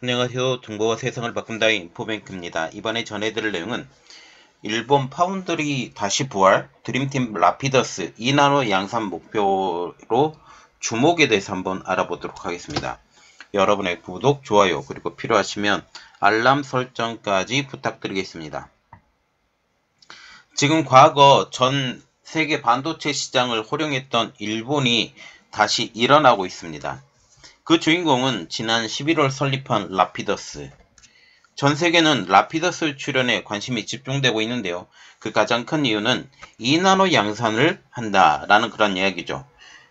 안녕하세요. 정보가 세상을 바꾼다 인포뱅크입니다. 이번에 전해드릴 내용은 일본 파운드리 다시 부활, 드림팀 라피더스 2나노 양산 목표로 주목에 대해서 한번 알아보도록 하겠습니다. 여러분의 구독, 좋아요, 그리고 필요하시면 알람 설정까지 부탁드리겠습니다. 지금 과거 전 세계 반도체 시장을 호령했던 일본이 다시 일어나고 있습니다. 그 주인공은 지난 11월 설립한 라피더스. 전 세계는 라피더스 출현에 관심이 집중되고 있는데요. 그 가장 큰 이유는 2나노 양산을 한다라는 그런 이야기죠.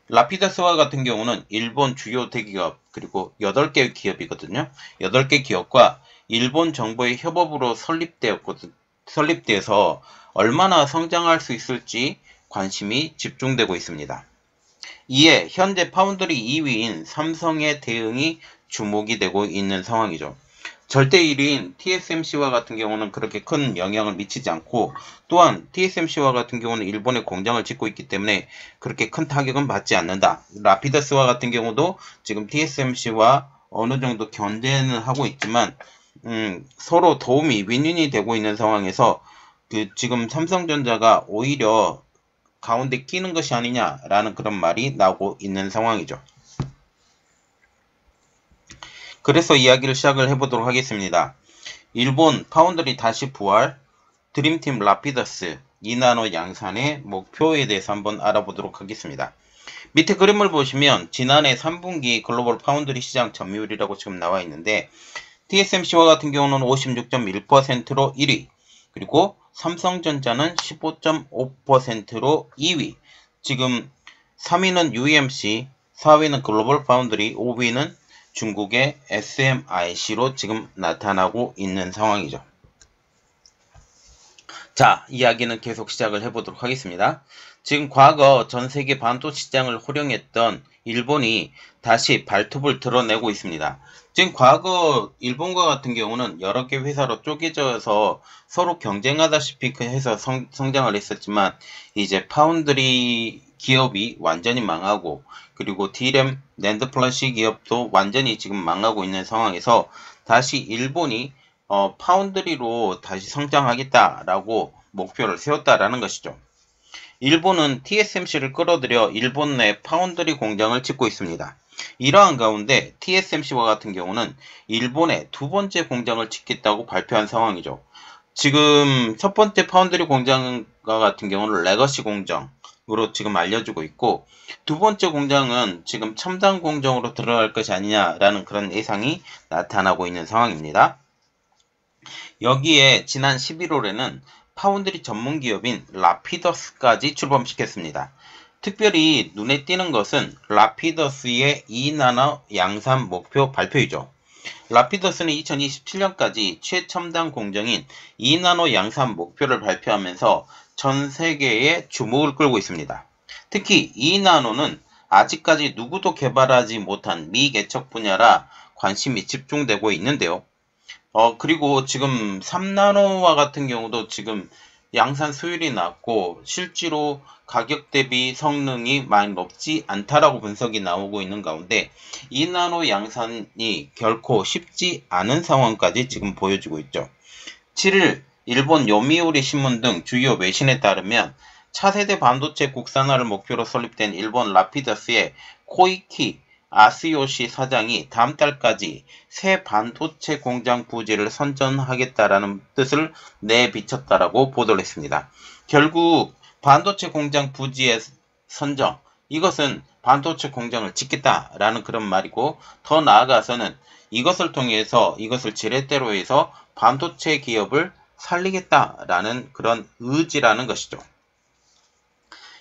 라피더스와 같은 경우는 일본 주요 대기업 그리고 8개 기업이거든요. 8개 기업과 일본 정부의 협업으로 설립돼서 얼마나 성장할 수 있을지 관심이 집중되고 있습니다. 이에 현재 파운드리 2위인 삼성의 대응이 주목이 되고 있는 상황이죠. 절대 1위인 TSMC와 같은 경우는 그렇게 큰 영향을 미치지 않고, 또한 TSMC와 같은 경우는 일본에 공장을 짓고 있기 때문에 그렇게 큰 타격은 받지 않는다. 라피더스와 같은 경우도 지금 TSMC와 어느 정도 견제는 하고 있지만 서로 도움이 윈윈이 되고 있는 상황에서 지금 삼성전자가 오히려 가운데 끼는 것이 아니냐라는 그런 말이 나오고 있는 상황이죠. 그래서 이야기를 시작을 해보도록 하겠습니다. 일본 파운드리 다시 부활, 드림팀 라피더스 2나노 양산의 목표에 대해서 한번 알아보도록 하겠습니다. 밑에 그림을 보시면 지난해 3분기 글로벌 파운드리 시장 점유율이라고 지금 나와 있는데, TSMC와 같은 경우는 56.1%로 1위, 그리고 삼성전자는 15.5%로 2위, 지금 3위는 UMC, 4위는 글로벌 파운드리, 5위는 중국의 SMIC로 지금 나타나고 있는 상황이죠. 자, 이야기는 계속 시작을 해보도록 하겠습니다. 지금 과거 전 세계 반도체 시장을 호령했던 일본이 다시 발톱을 드러내고 있습니다. 지금 과거 일본과 같은 경우는 여러 개 회사로 쪼개져서 서로 경쟁하다시피 해서 성장을 했었지만, 이제 파운드리 기업이 완전히 망하고, 그리고 D램, 낸드 플래시 기업도 완전히 지금 망하고 있는 상황에서 다시 일본이 파운드리로 다시 성장하겠다라고 목표를 세웠다라는 것이죠. 일본은 TSMC를 끌어들여 일본 내 파운드리 공장을 짓고 있습니다. 이러한 가운데 TSMC와 같은 경우는 일본에 두 번째 공장을 짓겠다고 발표한 상황이죠. 지금 첫 번째 파운드리 공장과 같은 경우는 레거시 공장으로 지금 알려지고 있고, 두 번째 공장은 지금 첨단 공정으로 들어갈 것이 아니냐라는 그런 예상이 나타나고 있는 상황입니다. 여기에 지난 11월에는 파운드리 전문 기업인 라피더스까지 출범시켰습니다. 특별히 눈에 띄는 것은 라피더스의 2나노 양산 목표 발표이죠. 라피더스는 2027년까지 최첨단 공정인 2나노 양산 목표를 발표하면서 전 세계의 주목을 끌고 있습니다. 특히 2나노는 아직까지 누구도 개발하지 못한 미개척 분야라 관심이 집중되고 있는데요. 그리고 지금 3나노와 같은 경우도 지금 양산 수율이 낮고 실제로 가격 대비 성능이 많이 높지 않다라고 분석이 나오고 있는 가운데 2나노 양산이 결코 쉽지 않은 상황까지 지금 보여지고 있죠. 7일 일본 요미우리 신문 등 주요 외신에 따르면 차세대 반도체 국산화를 목표로 설립된 일본 라피더스의 코이키 아스요시 사장이 다음 달까지 새 반도체 공장 부지를 선전하겠다라는 뜻을 내비쳤다라고 보도를 했습니다. 결국 반도체 공장 부지의 선정, 이것은 반도체 공장을 짓겠다라는 그런 말이고, 더 나아가서는 이것을 통해서 이것을 지렛대로 해서 반도체 기업을 살리겠다라는 그런 의지라는 것이죠.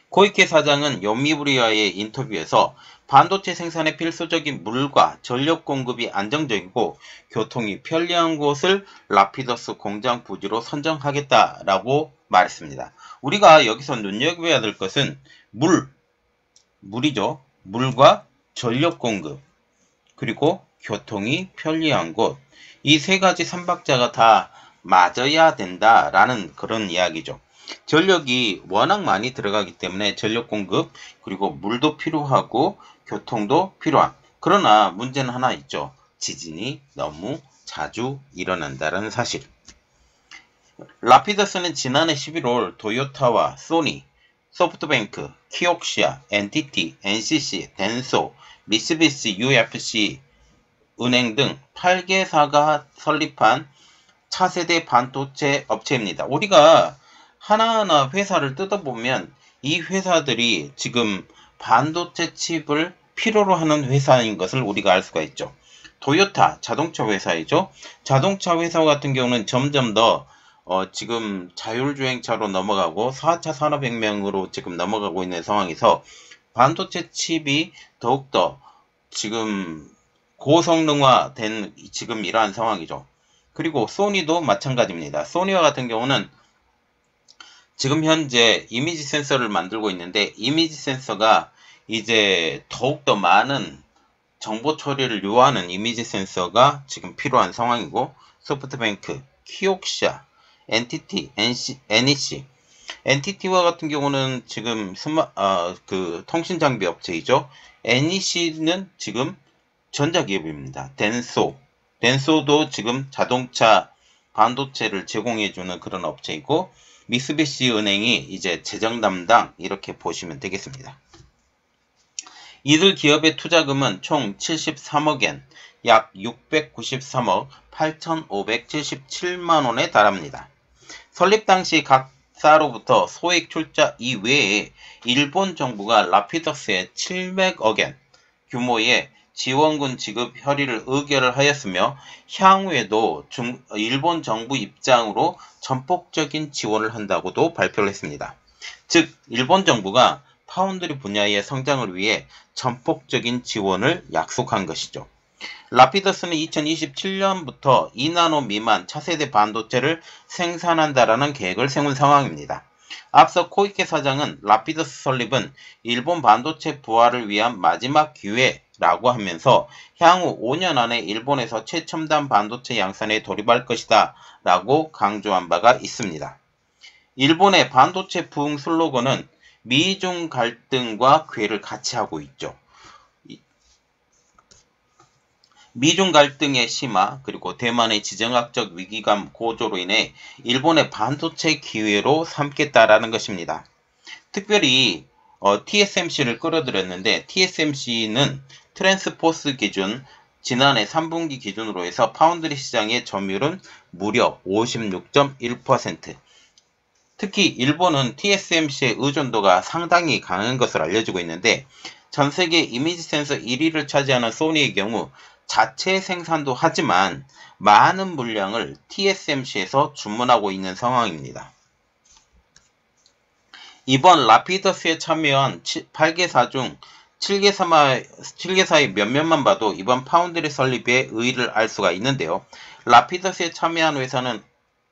고이케 사장은 요미우리와의 인터뷰에서 반도체 생산에 필수적인 물과 전력 공급이 안정적이고 교통이 편리한 곳을 라피더스 공장 부지로 선정하겠다라고 말했습니다. 우리가 여기서 눈여겨야 될 것은 물이죠. 물과 전력 공급, 그리고 교통이 편리한 곳, 이 세 가지 삼박자가 다 맞아야 된다라는 그런 이야기죠. 전력이 워낙 많이 들어가기 때문에 전력 공급, 그리고 물도 필요하고 교통도 필요한, 그러나 문제는 하나 있죠. 지진이 너무 자주 일어난다는 사실. 라피더스는 지난해 11월 도요타와 소니, 소프트뱅크, 키옥시아, NTT, NCC, 덴소, 미쓰비시 UFC 은행 등 8개사가 설립한 차세대 반도체 업체입니다. 우리가 하나하나 회사를 뜯어보면 이 회사들이 지금 반도체 칩을 필요로 하는 회사인 것을 우리가 알 수가 있죠. 도요타 자동차 회사이죠. 자동차 회사 같은 경우는 점점 더 지금 자율주행차로 넘어가고 4차 산업혁명으로 지금 넘어가고 있는 상황에서 반도체 칩이 더욱더 지금 고성능화된 지금 이러한 상황이죠. 그리고 소니도 마찬가지입니다. 소니와 같은 경우는 지금 현재 이미지 센서를 만들고 있는데 이미지 센서가 이제 더욱더 많은 정보 처리를 요하는 이미지 센서가 지금 필요한 상황이고 소프트뱅크, 키옥시아, NTT, NEC, NTT와 같은 경우는 지금 통신 장비 업체이죠. NEC는 지금 전자기업입니다. 덴소도 지금 자동차 반도체를 제공해주는 그런 업체이고 미쓰비시 은행이 이제 재정 담당 이렇게 보시면 되겠습니다. 이들 기업의 투자금은 총 73억엔, 약 693억 8,577만원에 달합니다. 설립 당시 각사로부터 소액 출자 이외에 일본 정부가 라피더스에 700억엔 규모의 지원금 지급 협의를 의결을 하였으며 향후에도 일본 정부 입장으로 전폭적인 지원을 한다고도 발표를 했습니다. 즉 일본 정부가 파운드리 분야의 성장을 위해 전폭적인 지원을 약속한 것이죠. 라피더스는 2027년부터 2나노 미만 차세대 반도체를 생산한다라는 계획을 세운 상황입니다. 앞서 코이케 사장은 라피더스 설립은 일본 반도체 부활을 위한 마지막 기회라고 하면서 향후 5년 안에 일본에서 최첨단 반도체 양산에 돌입할 것이다 라고 강조한 바가 있습니다. 일본의 반도체 부흥 슬로건은 미중 갈등과 궤를 같이 하고 있죠. 미중 갈등의 심화 그리고 대만의 지정학적 위기감 고조로 인해 일본의 반도체 기회로 삼겠다라는 것입니다. 특별히 TSMC를 끌어들였는데 TSMC는 트랜스포스 기준 지난해 3분기 기준으로 해서 파운드리 시장의 점유율은 무려 56.1%. 특히 일본은 TSMC의 의존도가 상당히 강한 것으로 알려지고 있는데 전세계 이미지 센서 1위를 차지하는 소니의 경우 자체 생산도 하지만 많은 물량을 TSMC에서 주문하고 있는 상황입니다. 이번 라피더스에 참여한 8개사 중 7개사의 몇몇만 봐도 이번 파운드리 설립의 의의를 알 수가 있는데요. 라피더스에 참여한 회사는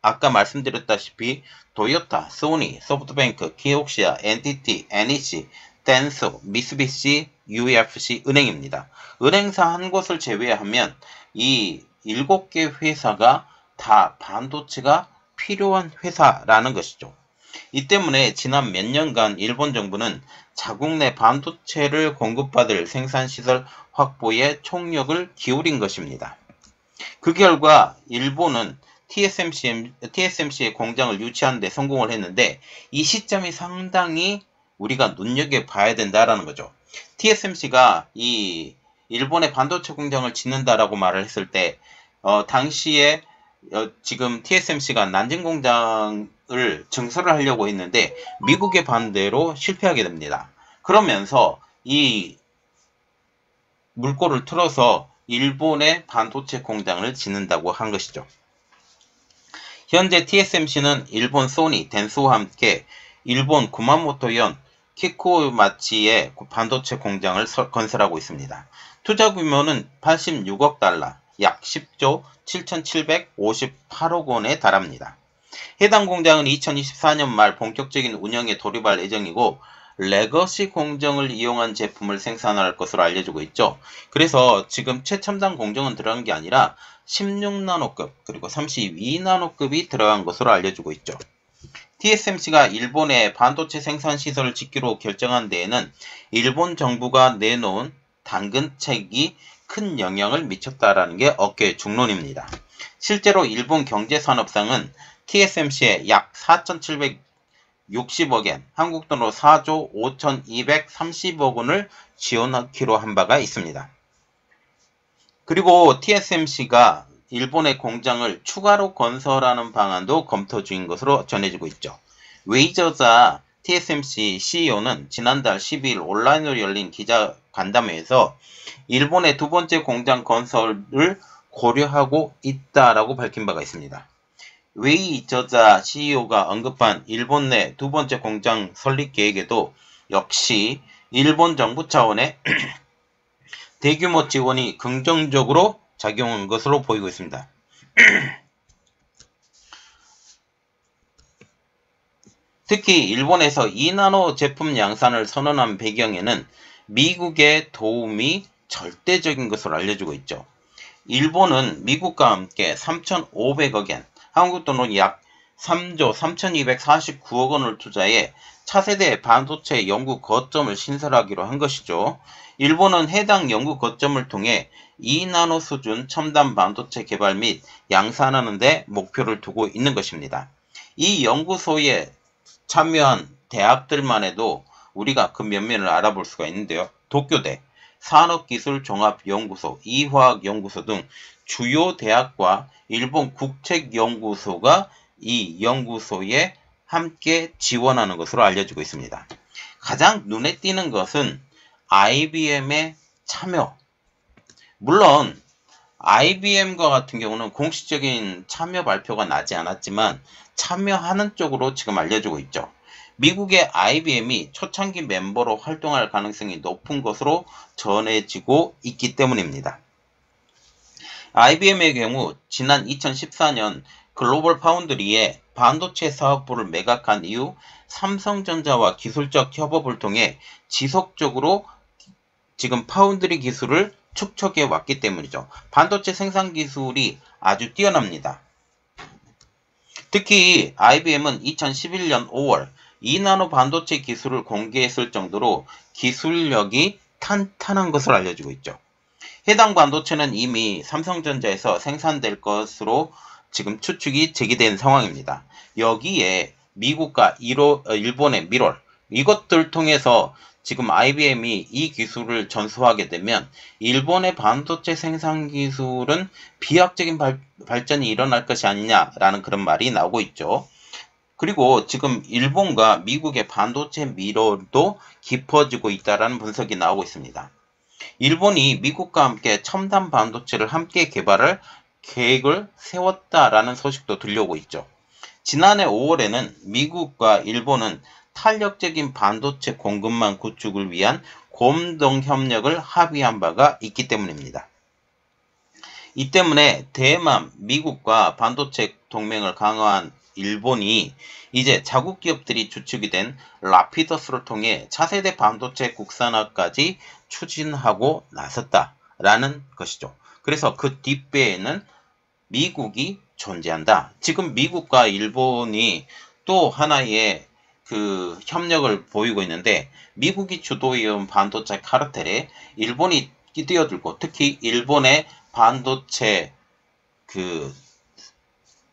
아까 말씀드렸다시피 도요타, 소니, 소프트뱅크, 키옥시아, NTT, NEC, 덴소, 미쓰비시, UFC 은행입니다. 은행사 한 곳을 제외하면 이 7개 회사가 다 반도체가 필요한 회사라는 것이죠. 이 때문에 지난 몇 년간 일본 정부는 자국 내 반도체를 공급받을 생산시설 확보에 총력을 기울인 것입니다. 그 결과 일본은 TSMC의 공장을 유치하는 데 성공을 했는데 이 시점이 상당히 우리가 눈여겨봐야 된다라는 거죠. TSMC가 이 일본의 반도체 공장을 짓는다라고 말을 했을 때 당시에 지금 TSMC가 난징 공장을 증설을 하려고 했는데 미국의 반대로 실패하게 됩니다. 그러면서 이 물꼬를 틀어서 일본의 반도체 공장을 짓는다고 한 것이죠. 현재 TSMC는 일본 소니, 덴소와 함께 일본 구마모토현 키쿠마치에 반도체 공장을 건설하고 있습니다. 투자 규모는 86억 달러, 약 10조 7,758억 원에 달합니다. 해당 공장은 2024년 말 본격적인 운영에 돌입할 예정이고 레거시 공정을 이용한 제품을 생산할 것으로 알려지고 있죠. 그래서 지금 최첨단 공정은 들어간 게 아니라 16나노급 그리고 32나노급이 들어간 것으로 알려지고 있죠. TSMC가 일본의 반도체 생산 시설을 짓기로 결정한 데에는 일본 정부가 내놓은 당근책이 큰 영향을 미쳤다라는 게 업계의 중론입니다. 실제로 일본 경제산업상은 TSMC에 약 4,760억엔, 한국 돈으로 4조 5,230억 원을 지원하기로 한 바가 있습니다. 그리고 TSMC가 일본의 공장을 추가로 건설하는 방안도 검토 중인 것으로 전해지고 있죠. 웨이저자 TSMC CEO는 지난달 12일 온라인으로 열린 기자 간담회에서 일본의 두 번째 공장 건설을 고려하고 있다라고 밝힌 바가 있습니다. 웨이저자 CEO가 언급한 일본 내 두 번째 공장 설립 계획에도 역시 일본 정부 차원의 대규모 지원이 긍정적으로 작용한 것으로 보이고 있습니다. 특히 일본에서 2나노 제품 양산을 선언한 배경에는 미국의 도움이 절대적인 것으로 알려지고 있죠. 일본은 미국과 함께 3,500억엔, 한국 돈으로 약 3조 3,249억 원을 투자해 차세대 반도체 연구 거점을 신설하기로 한 것이죠. 일본은 해당 연구 거점을 통해 2나노 수준 첨단 반도체 개발 및 양산하는 데 목표를 두고 있는 것입니다. 이 연구소에 참여한 대학들만 해도 우리가 그 면면을 알아볼 수가 있는데요. 도쿄대, 산업기술종합연구소, 이화학연구소 등 주요 대학과 일본 국책연구소가 이 연구소에 함께 지원하는 것으로 알려지고 있습니다. 가장 눈에 띄는 것은 IBM의 참여. 물론 IBM과 같은 경우는 공식적인 참여 발표가 나지 않았지만 참여하는 쪽으로 지금 알려지고 있죠. 미국의 IBM이 초창기 멤버로 활동할 가능성이 높은 것으로 전해지고 있기 때문입니다. IBM의 경우 지난 2014년 글로벌 파운드리에 반도체 사업부를 매각한 이후 삼성전자와 기술적 협업을 통해 지속적으로 지금 파운드리 기술을 축적해 왔기 때문이죠. 반도체 생산 기술이 아주 뛰어납니다. 특히 IBM은 2011년 5월 2나노 반도체 기술을 공개했을 정도로 기술력이 탄탄한 것으로 알려지고 있죠. 해당 반도체는 이미 삼성전자에서 생산될 것으로 지금 추측이 제기된 상황입니다. 여기에 미국과 일본의 밀월, 이것들 통해서 지금 IBM이 이 기술을 전수하게 되면 일본의 반도체 생산 기술은 비약적인 발전이 일어날 것이 아니냐라는 그런 말이 나오고 있죠. 그리고 지금 일본과 미국의 반도체 밀월도 깊어지고 있다는 분석이 나오고 있습니다. 일본이 미국과 함께 첨단 반도체를 함께 개발할 계획을 세웠다라는 소식도 들려오고 있죠. 지난해 5월에는 미국과 일본은 탄력적인 반도체 공급망 구축을 위한 공동협력을 합의한 바가 있기 때문입니다. 이 때문에 대만, 미국과 반도체 동맹을 강화한 일본이 이제 자국 기업들이 주축이 된 라피더스를 통해 차세대 반도체 국산화까지 추진하고 나섰다라는 것이죠. 그래서 그 뒷배에는 미국이 존재한다. 지금 미국과 일본이 또 하나의 그 협력을 보이고 있는데 미국이 주도해온 반도체 카르텔에 일본이 뛰어들고 특히 일본의 반도체 그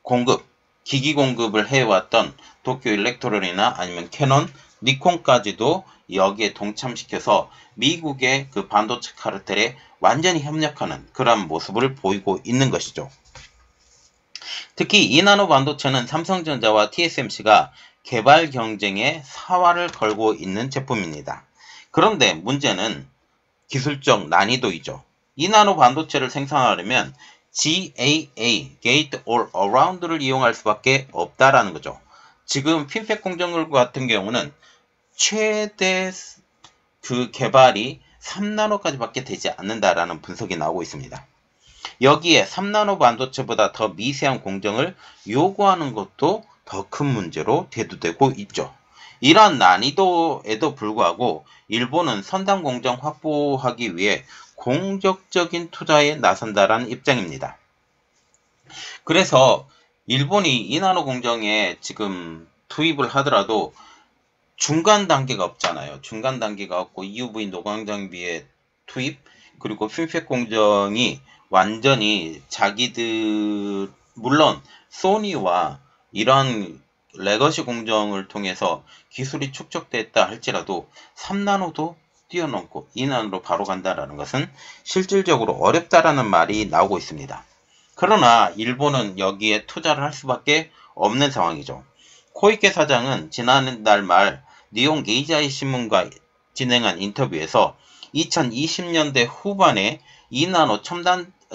공급, 기기 공급을 해왔던 도쿄 일렉트론이나 아니면 캐논, 니콘까지도 여기에 동참시켜서 미국의 그 반도체 카르텔에 완전히 협력하는 그런 모습을 보이고 있는 것이죠. 특히 2나노 반도체는 삼성전자와 TSMC가 개발 경쟁에 사활을 걸고 있는 제품입니다. 그런데 문제는 기술적 난이도이죠. 2나노 반도체를 생산하려면 GAA, Gate All Around를 이용할 수밖에 없다라는 거죠. 지금 핀팩 공정글 같은 경우는 최대 그 개발이 3나노까지밖에 되지 않는다라는 분석이 나오고 있습니다. 여기에 3나노 반도체보다 더 미세한 공정을 요구하는 것도 더 큰 문제로 대두되고 있죠. 이러한 난이도에도 불구하고 일본은 선단 공정 확보하기 위해 공격적인 투자에 나선다라는 입장입니다. 그래서 일본이 2나노 공정에 지금 투입을 하더라도 중간 단계가 없잖아요. 중간 단계가 없고 EUV 노광 장비의 투입, 그리고 핀팻 공정이 완전히 자기들, 물론 소니와 이런 레거시 공정을 통해서 기술이 축적됐다 할지라도 3나노도 뛰어넘고 2나노로 바로 간다라는 것은 실질적으로 어렵다라는 말이 나오고 있습니다. 그러나 일본은 여기에 투자를 할 수밖에 없는 상황이죠. 코이케 사장은 지난달 말 니혼 게이자이 신문과 진행한 인터뷰에서 2020년대 후반에 2나노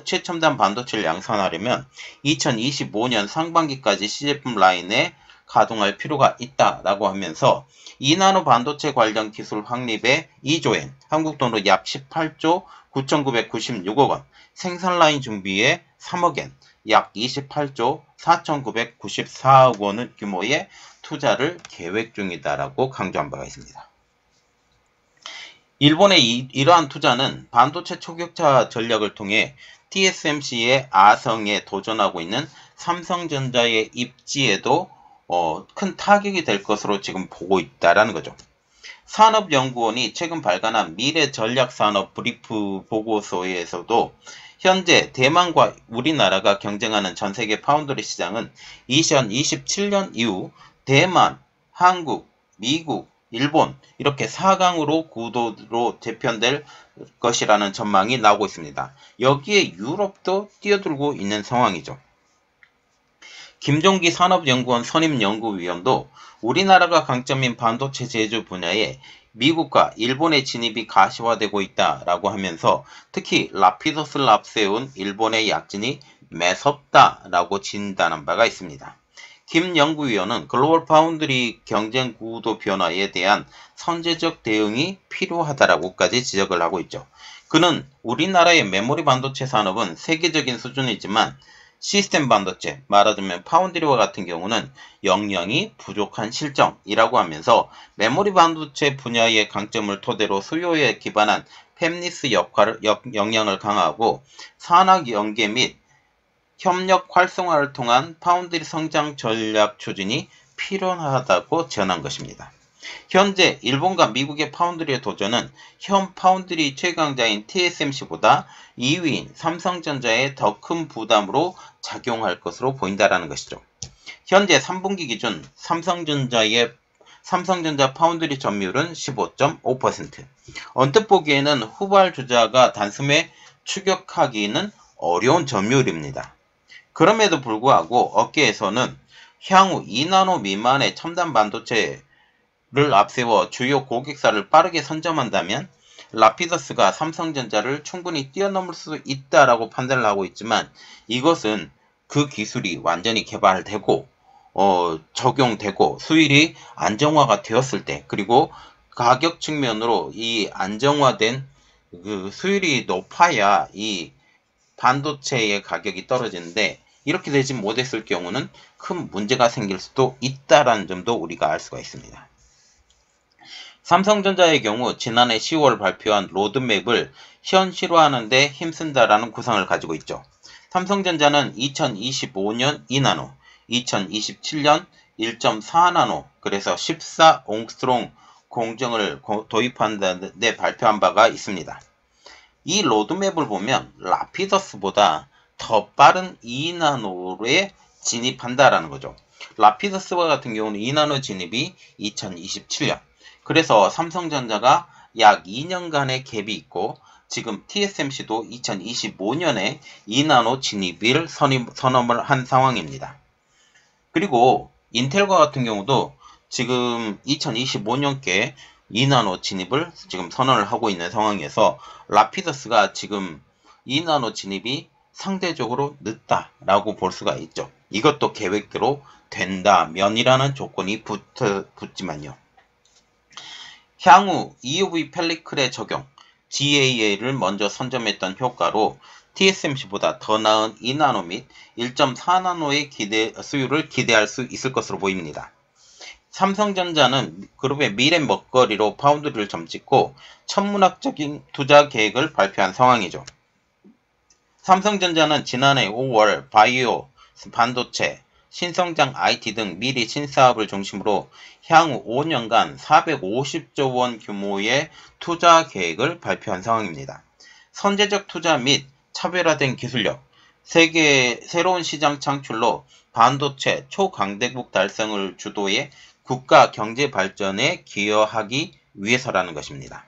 최첨단 반도체를 양산하려면 2025년 상반기까지 시제품 라인에 가동할 필요가 있다라고 하면서 2나노 반도체 관련 기술 확립에 2조엔, 한국 돈으로 약 18조 9,996억 원, 생산 라인 준비에 3억엔, 약 28조 4,994억 원 규모의 투자를 계획 중이다라고 강조한 바가 있습니다. 일본의 이러한 투자는 반도체 초격차 전략을 통해 TSMC의 아성에 도전하고 있는 삼성전자의 입지에도 큰 타격이 될 것으로 지금 보고 있다라는 거죠. 산업연구원이 최근 발간한 미래 전략산업 브리프 보고서에서도 현재 대만과 우리나라가 경쟁하는 전세계 파운드리 시장은 2027년 이후 대만, 한국, 미국, 일본 이렇게 4강으로 구도로 재편될 것이라는 전망이 나오고 있습니다. 여기에 유럽도 뛰어들고 있는 상황이죠. 김종기 산업연구원 선임연구위원도 우리나라가 강점인 반도체 제조 분야에 미국과 일본의 진입이 가시화되고 있다라고 하면서 특히 라피더스를 앞세운 일본의 약진이 매섭다라고 진단한 바가 있습니다. 김 연구위원은 글로벌 파운드리 경쟁 구도 변화에 대한 선제적 대응이 필요하다라고까지 지적을 하고 있죠. 그는 우리나라의 메모리 반도체 산업은 세계적인 수준이지만 시스템 반도체, 말하자면 파운드리와 같은 경우는 역량이 부족한 실정이라고 하면서 메모리 반도체 분야의 강점을 토대로 수요에 기반한 팹리스 역량을 강화하고 산학 연계 및 협력 활성화를 통한 파운드리 성장 전략 추진이 필요하다고 전한 것입니다. 현재 일본과 미국의 파운드리의 도전은 현 파운드리 최강자인 TSMC보다 2위인 삼성전자에 더 큰 부담으로 작용할 것으로 보인다라는 것이죠. 현재 3분기 기준 삼성전자 파운드리 점유율은 15.5%. 언뜻 보기에는 후발주자가 단숨에 추격하기는 어려운 점유율입니다. 그럼에도 불구하고 업계에서는 향후 2나노 미만의 첨단 반도체를 앞세워 주요 고객사를 빠르게 선점한다면 라피더스가 삼성전자를 충분히 뛰어넘을 수 있다라고 판단을 하고 있지만 이것은 그 기술이 완전히 개발되고 적용되고 수율이 안정화가 되었을 때 그리고 가격 측면으로 이 안정화된 그 수율이 높아야 이 반도체의 가격이 떨어지는데 이렇게 되지 못했을 경우는 큰 문제가 생길 수도 있다라는 점도 우리가 알 수가 있습니다. 삼성전자의 경우 지난해 10월 발표한 로드맵을 현실화하는 데 힘쓴다라는 구상을 가지고 있죠. 삼성전자는 2025년 2나노, 2027년 1.4나노, 그래서 14옹스트롱 공정을 도입한다는 데 발표한 바가 있습니다. 이 로드맵을 보면 라피더스보다 더 빠른 2나노에 진입한다라는 거죠. 라피더스와 같은 경우는 2나노 진입이 2027년. 그래서 삼성전자가 약 2년간의 갭이 있고 지금 TSMC도 2025년에 2나노 진입을 선언을 한 상황입니다. 그리고 인텔과 같은 경우도 지금 2025년께 2나노 진입을 지금 선언을 하고 있는 상황에서 라피더스가 지금 2나노 진입이 상대적으로 늦다라고 볼 수가 있죠. 이것도 계획대로 된다면이라는 조건이 붙지만요. 향후 EUV 펠리클의 적용, GAA를 먼저 선점했던 효과로 TSMC보다 더 나은 2나노 및 1.4나노의 수율을 기대할 수 있을 것으로 보입니다. 삼성전자는 그룹의 미래 먹거리로 파운드리를 점찍고 천문학적인 투자 계획을 발표한 상황이죠. 삼성전자는 지난해 5월 바이오, 반도체, 신성장 IT 등 미래 신사업을 중심으로 향후 5년간 450조 원 규모의 투자 계획을 발표한 상황입니다. 선제적 투자 및 차별화된 기술력, 세계 새로운 시장 창출로 반도체 초강대국 달성을 주도해 국가 경제 발전에 기여하기 위해서라는 것입니다.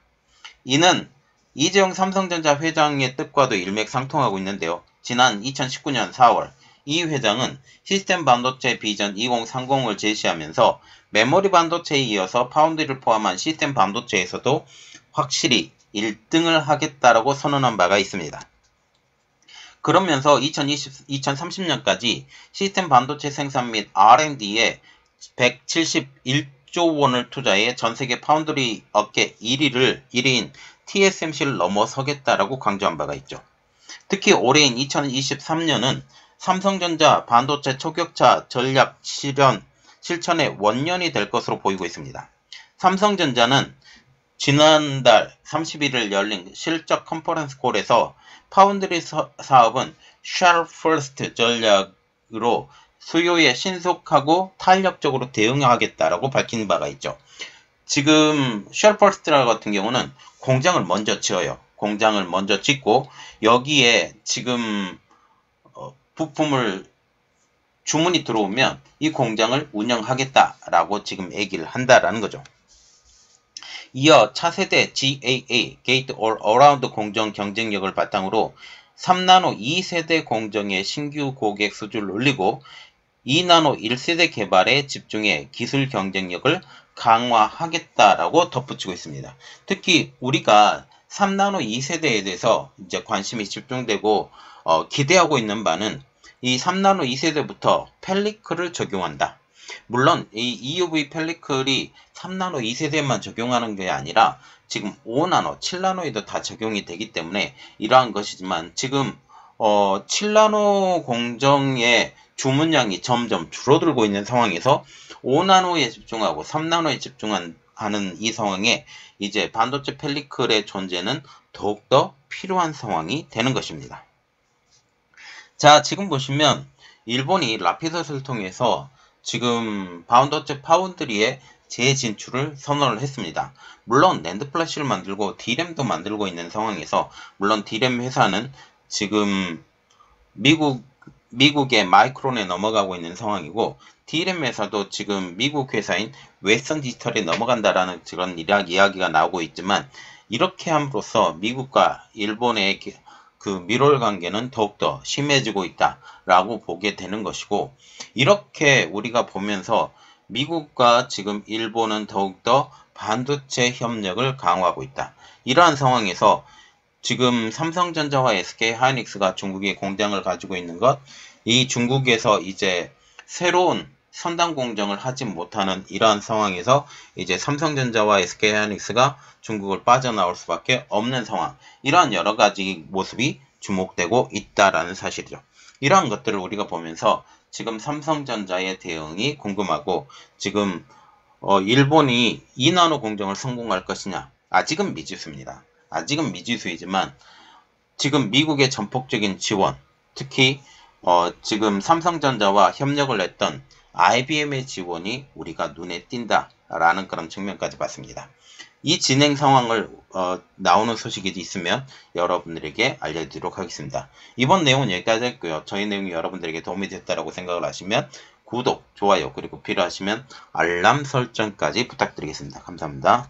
이는 이재용 삼성전자 회장의 뜻과도 일맥상통하고 있는데요. 지난 2019년 4월 이 회장은 시스템 반도체 비전 2030을 제시하면서 메모리 반도체에 이어서 파운드리를 포함한 시스템 반도체에서도 확실히 1등을 하겠다라고 선언한 바가 있습니다. 그러면서 2030년까지 시스템 반도체 생산 및 R&D에 171조 원을 투자해 전세계 파운드리 업계 1위인 TSMC를 넘어서겠다라고 강조한 바가 있죠. 특히 올해인 2023년은 삼성전자 반도체 초격차 전략 실천의 원년이 될 것으로 보이고 있습니다. 삼성전자는 지난달 31일 열린 실적 컨퍼런스 콜에서 파운드리 사업은 Share First 전략으로 수요에 신속하고 탄력적으로 대응하겠다라고 밝힌 바가 있죠. 지금 Share First 같은 경우는 공장을 먼저 지어요. 공장을 먼저 짓고 여기에 지금 부품을 주문이 들어오면 이 공장을 운영하겠다라고 지금 얘기를 한다라는 거죠. 이어 차세대 GAA, Gate All Around 공정 경쟁력을 바탕으로 3나노 2세대 공정의 신규 고객 수주를 올리고 2나노 1세대 개발에 집중해 기술 경쟁력을 강화하겠다라고 덧붙이고 있습니다. 특히 우리가 3나노 2세대에 대해서 이제 관심이 집중되고 기대하고 있는 바는 이 3나노 2세대부터 펠리클을 적용한다. 물론 이 EUV 펠리클이 3나노 2세대만 적용하는 게 아니라 지금 5나노, 7나노에도 다 적용이 되기 때문에 이러한 것이지만 지금 7나노 공정의 주문량이 점점 줄어들고 있는 상황에서 5나노에 집중하고 3나노에 집중하는 이 상황에 이제 반도체 펠리클의 존재는 더욱더 필요한 상황이 되는 것입니다. 자, 지금 보시면 일본이 라피더스를 통해서 지금 반도체 파운드리의 재진출을 선언을 했습니다. 물론 낸드 플래시를 만들고 D램도 만들고 있는 상황에서 물론 D램 회사는 지금 미국의 마이크론에 넘어가고 있는 상황이고 D램 회사도 지금 미국 회사인 웨스턴 디지털에 넘어간다라는 그런 이야기가 나오고 있지만 이렇게 함으로써 미국과 일본의 그 밀월 관계는 더욱더 심해지고 있다라고 보게 되는 것이고 이렇게 우리가 보면서 미국과 지금 일본은 더욱더 반도체 협력을 강화하고 있다. 이러한 상황에서 지금 삼성전자와 SK하이닉스가 중국에 공장을 가지고 있는 것, 이 중국에서 이제 새로운 선단 공정을 하지 못하는 이러한 상황에서 이제 삼성전자와 SK하이닉스가 중국을 빠져나올 수밖에 없는 상황, 이러한 여러 가지 모습이 주목되고 있다라는 사실이죠. 이러한 것들을 우리가 보면서 지금 삼성전자의 대응이 궁금하고 지금 일본이 2나노 공정을 성공할 것이냐, 아직은 미지수입니다. 아직은 미지수이지만 지금 미국의 전폭적인 지원, 특히 지금 삼성전자와 협력을 했던 IBM의 지원이 우리가 눈에 띈다라는 그런 측면까지 봤습니다. 이 진행 상황을 나오는 소식이 있으면 여러분들에게 알려드리도록 하겠습니다. 이번 내용은 여기까지 했고요. 저희 내용이 여러분들에게 도움이 됐다고 생각을 하시면 구독, 좋아요, 그리고 필요하시면 알람 설정까지 부탁드리겠습니다. 감사합니다.